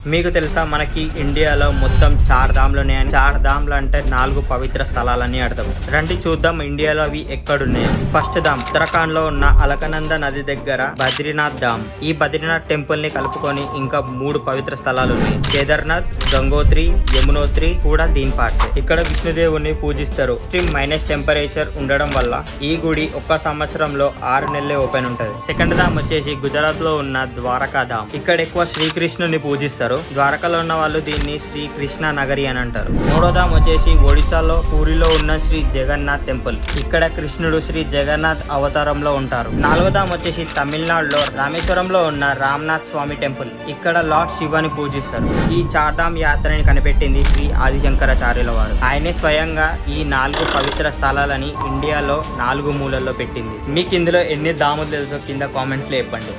మీకు తెలుసా మనకి ఇండియాలో మొత్తం 4 ధామ్లు ఉన్నాయని. 4 ధామ్లు అంటే 4 పవిత్ర స్థలాలని అర్థం. రండి చూద్దాం ఇండియాలో అవి ఎక్కడున్నాయి. ఫస్ట్ ధామ్ ఉత్తరాఖండ్ లో ఉన్న అలకనంద నది దగ్గర బద్రీనాథ్ ధామ్. ఈ బద్రీనాథ్ టెంపుల్ ని కలుపుకొని ఇంకా 3 పవిత్ర స్థలాలు ఉన్నాయి. కేదార్నాథ్, గంగోత్రి, యమునోత్రి కూడా దీని పార్ట్స్. ఇక్కడ విష్ణుదేవుని పూజిస్తారు. మైనస్ టెంపరేచర్ ఉండడం వల్ల ఈ గుడి ఒక్క సంవత్సరంలో 6 నెలలే ఓపెన్ ఉంటది. సెకండ్ ధామ్ వచ్చేసి గుజరాత్ లో ఉన్న ద్వారకా ధామ్. ఇక్కడ ఎక్కువ శ్రీకృష్ణుని పూజిస్తారు. ద్వారకలో ఉన్న వాళ్ళు దీన్ని శ్రీకృష్ణ నగరి అని అంటారు. మూడో ధామ్ వచ్చేసి ఒడిశాలో పూరిలో ఉన్న శ్రీ జగన్నాథ్ టెంపుల్. ఇక్కడ కృష్ణుడు శ్రీ జగన్నాథ్ అవతారంలో ఉంటారు. నాలుగో ధామ్ వచ్చేసి తమిళనాడులో రామేశ్వరంలో ఉన్న రామ్నాథ్ స్వామి టెంపుల్. ఇక్కడ లార్డ్ శివని పూజిస్తారు. ఈ 4 ధామ్ యాత్రని కనిపెట్టింది శ్రీ ఆదిశంకరాచార్యుల వారు. ఆయనే స్వయంగా ఈ 4 పవిత్ర స్థలాలని ఇండియాలో 4 మూలల్లో పెట్టింది. మీకు ఇందులో ఎన్ని ధాములు తెలుసో కింద కామెంట్స్ లో చెప్పండి.